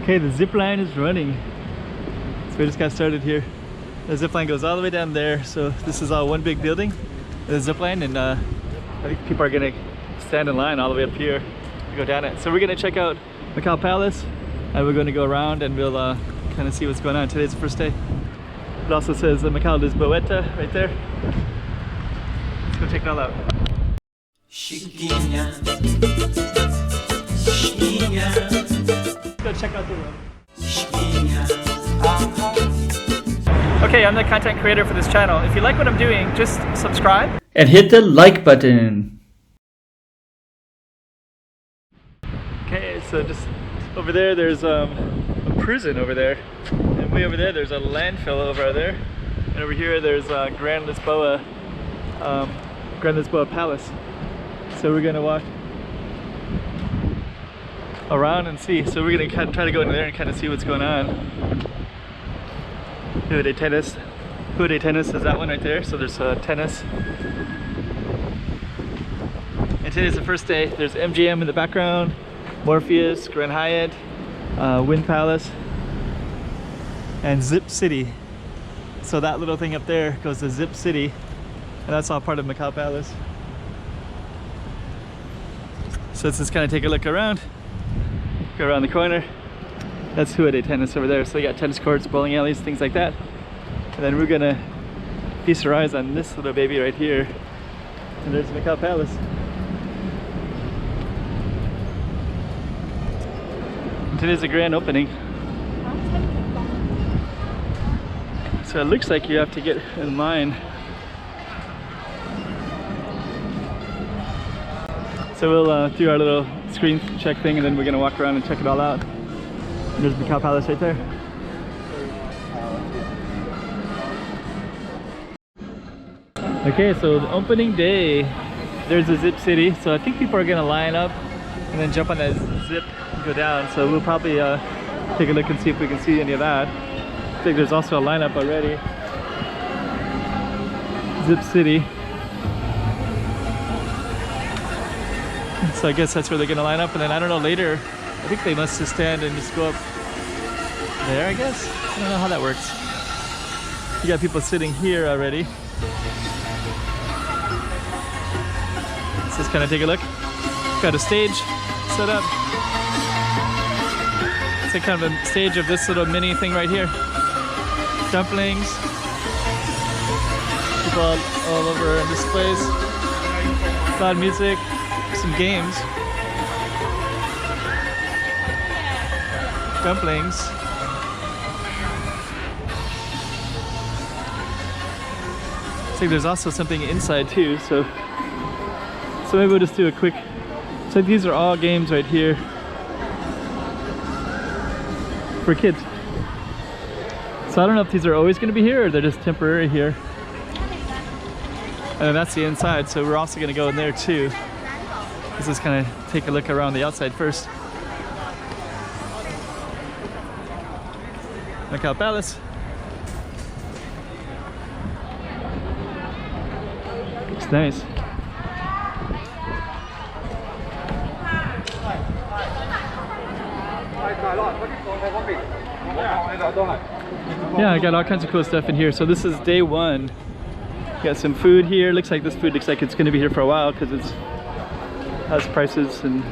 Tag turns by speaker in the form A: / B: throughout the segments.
A: Okay, the zip line is running. So we just got started here. The zip line goes all the way down there. So this is all one big building, the zip line, and I think people are gonna stand in line all the way up here to go down it. So we're gonna check out Macau Palace, and we're gonna go around and we'll kind of see what's going on. Today's the first day. It also says Macau Lisboeta right there. Let's go check it all out. Chiquinha. Let's go check out the room. Okay, I'm the content creator for this channel. If you like what I'm doing, just subscribe and hit the like button. Okay, so just over there, there's a prison over there. And way over there, there's a landfill over there. And over here, there's Grand Lisboa Palace. So we're gonna walk around and see. So we're gonna try to go in there and kind of see what's going on. Who de tennis is that one right there. So there's tennis. And today's the first day. There's MGM in the background, Morpheus, Grand Hyatt, Wind Palace, and Zip City. So that little thing up there goes to Zip City, and that's all part of Macau Palace. So let's just kind of take a look around. Go around the corner. That's Rua de Tennis over there. So you got tennis courts, bowling alleys, things like that. And then we're gonna feast our eyes on this little baby right here. And there's Macau Palace. And today's the grand opening. So it looks like you have to get in line. So we'll do our little screen check thing, and then we're gonna walk around and check it all out. And there's Macau Palace right there. Okay, so the opening day, there's a Zip City. So I think people are gonna line up and then jump on that zip and go down. So we'll probably take a look and see if we can see any of that. I think there's also a lineup already. Zip City. So I guess that's where they're gonna line up, and then I don't know, later I think they must just stand and just go up there, I guess. I don't know how that works. You got people sitting here already. Let's just kind of take a look. Got a stage set up. It's a kind of a stage of this little mini thing right here. Dumplings. People all over in displays. Loud music. Some games. Dumplings. I think there's also something inside too, so maybe we'll just do a quick. So these are all games right here for kids. So I don't know if these are always going to be here or they're just temporary here. And then that's the inside, so we're also going to go in there too. Let's just kind of take a look around the outside first. Macau Palace. It's nice. Yeah, I got all kinds of cool stuff in here. So this is day one. Got some food here. Looks like this food looks like it's going to be here for a while because it has prices and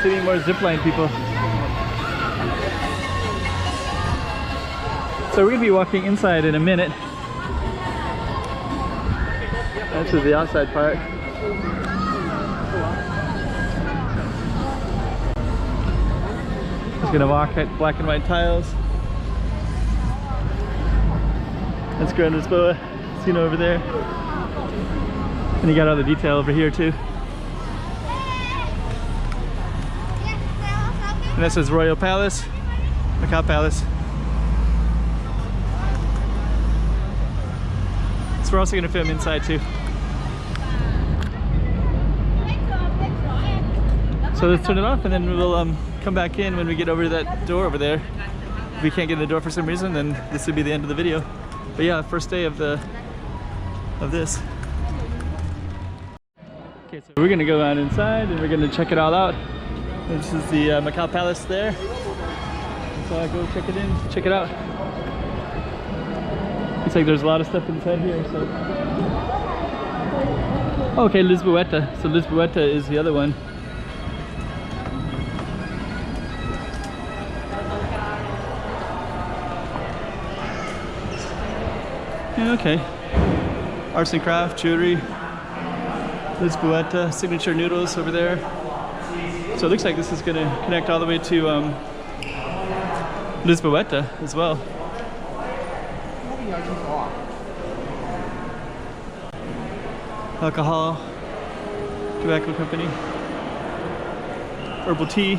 A: seeing more zipline people. So we're gonna be walking inside in a minute. This is the outside part. Just gonna walk at black and white tiles. That's Grand Lisboa Casino over there. And you got all the detail over here too. And this is Royal Palace, Macau Palace. we're also going to film inside too. So let's turn it off and then we'll come back in when we get over to that door over there. If we can't get in the door for some reason, then this would be the end of the video. But yeah, first day of this. Okay, so we're gonna go out inside and we're gonna check it all out. This is the Macau Palace there. So I'll go check it out. Looks like there's a lot of stuff inside here. So okay, Lisboeta. So Lisboeta is the other one. Yeah, okay. Arts and craft, jewelry, Lisboeta, signature noodles over there. So it looks like this is going to connect all the way to Lisboeta as well. Alcohol, tobacco company, herbal tea,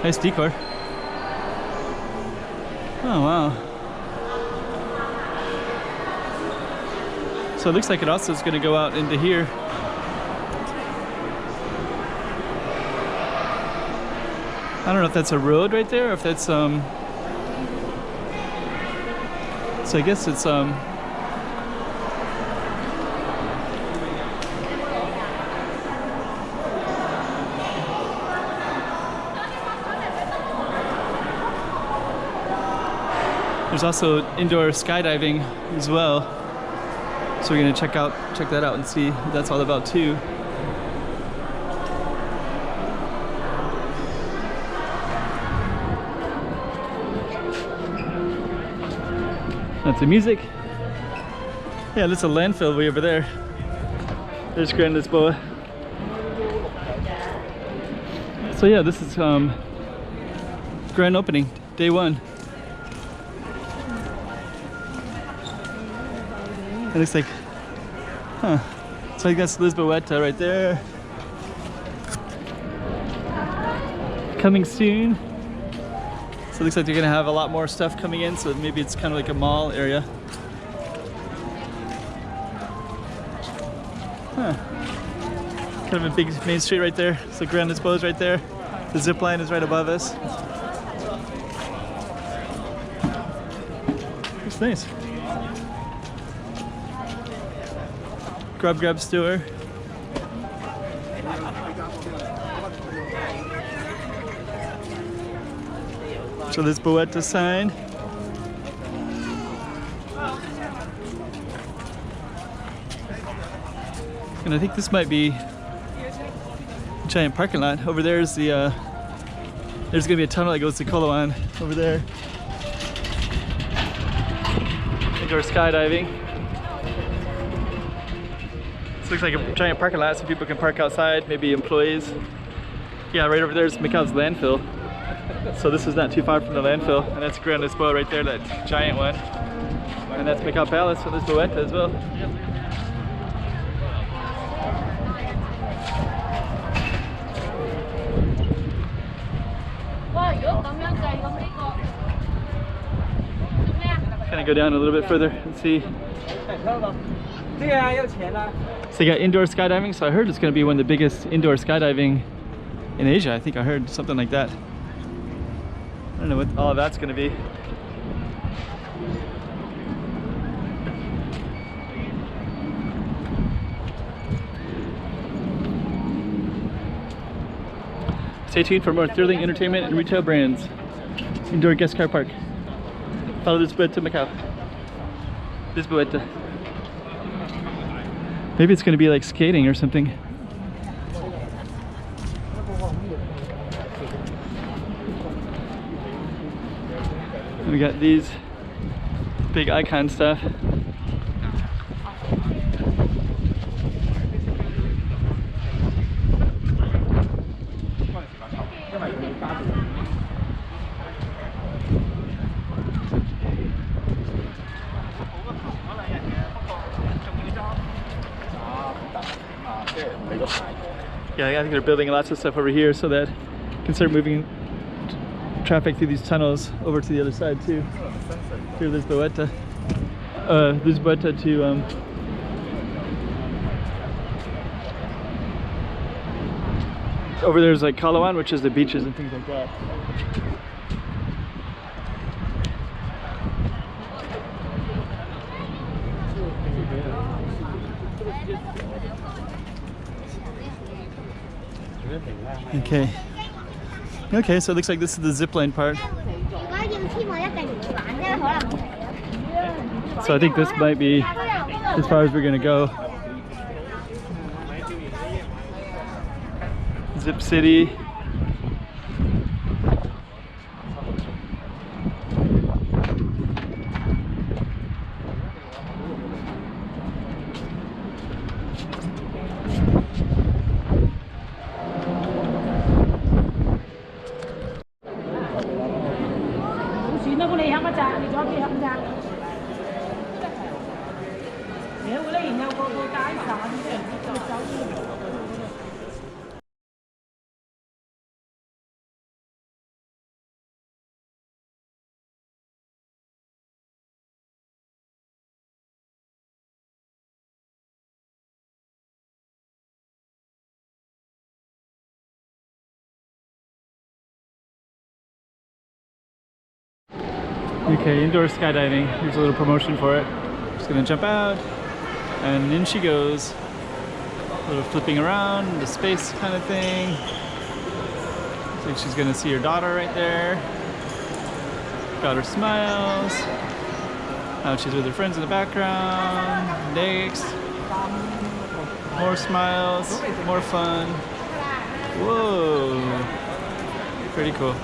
A: nice decor. Oh wow. So it looks like it also is going to go out into here. I don't know if that's a road right there or if that's so I guess it's there's also indoor skydiving as well. So we're gonna check that out and see what that's all about too. That's the music. Yeah, that's a landfill way over there. There's Grand Lisboa. So yeah, this is grand opening, day 1. It looks like, so I guess Lisboeta right there. Coming soon. So it looks like they're gonna have a lot more stuff coming in, so maybe it's kind of like a mall area. Kind of a big main street right there. So Grand Lisboa is right there. The zip line is right above us. It's nice. Grub store. So this Lisboeta sign. And I think this might be a giant parking lot. Over there is the there's gonna be a tunnel that goes to Coloan over there. Indoor skydiving. This looks like a giant parking lot so people can park outside, maybe employees. Yeah, right over there is Macau's landfill. So this is not too far from the landfill, and that's Grand Lisboa right there, that giant one. And that's Macau Palace and Lisboeta as well. Kind of go down a little bit further and see. So you got indoor skydiving, so I heard it's going to be one of the biggest indoor skydiving in Asia. I think I heard something like that. I don't know what all of that's going to be. Stay tuned for more thrilling entertainment and retail brands. Indoor guest car park. Follow Lisboeta to Macau. Lisboeta. Maybe it's going to be like skating or something. We got these big icon stuff. Yeah, I think they're building lots of stuff over here so that you can start moving traffic through these tunnels over to the other side too, through Lisboeta. Lisboeta to over there's like Kalawan, which is the beaches and things like that. Okay. Okay, so it looks like this is the zipline part. So I think this might be as far as we're gonna go. Zip City. Okay, indoor skydiving. Here's a little promotion for it. Just gonna jump out, and in she goes. A little flipping around, the space kind of thing. Looks like she's gonna see her daughter right there. Daughter smiles. Now she's with her friends in the background. Next. More smiles, more fun. Whoa, pretty cool.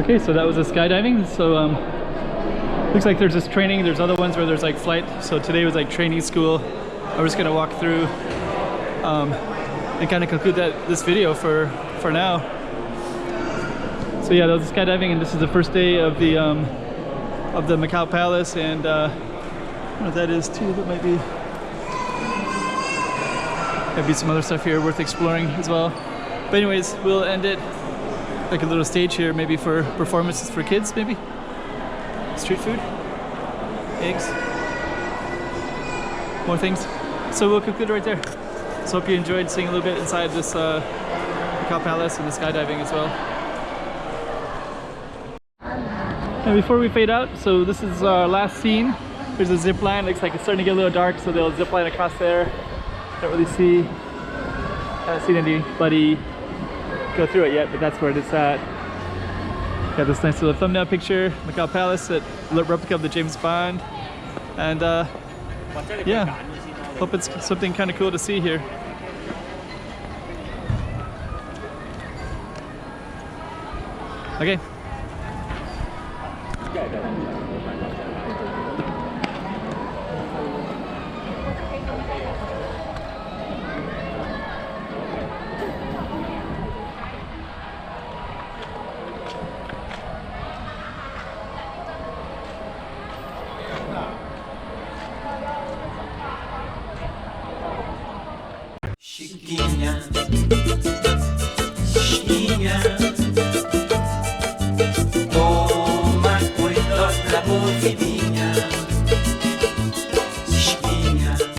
A: Okay, so that was a skydiving. So looks like there's this training. There's other ones where there's like flight. So today was like training school. I'm just gonna walk through and kind of conclude this video for now. So yeah, that was skydiving, and this is the first day of the Macau Palace, and I don't know what that is too. That might be some other stuff here worth exploring as well. But anyways, we'll end it like a little stage here, maybe for performances for kids, maybe street food, eggs, more things. So we'll conclude right there. So hope you enjoyed seeing a little bit inside this Macau Palace and the skydiving as well. And before we fade out, so this is our last scene. There's a zip line. Looks like it's starting to get a little dark, so they'll zip line across there. Don't really see, haven't seen anybody go through it yet, but that's where it's at. Got this nice little thumbnail picture, Macau Palace, a replica of the James Bond. And yeah, hope it's something kind of cool to see here. Okay.
B: Chiquinha, chiquinha.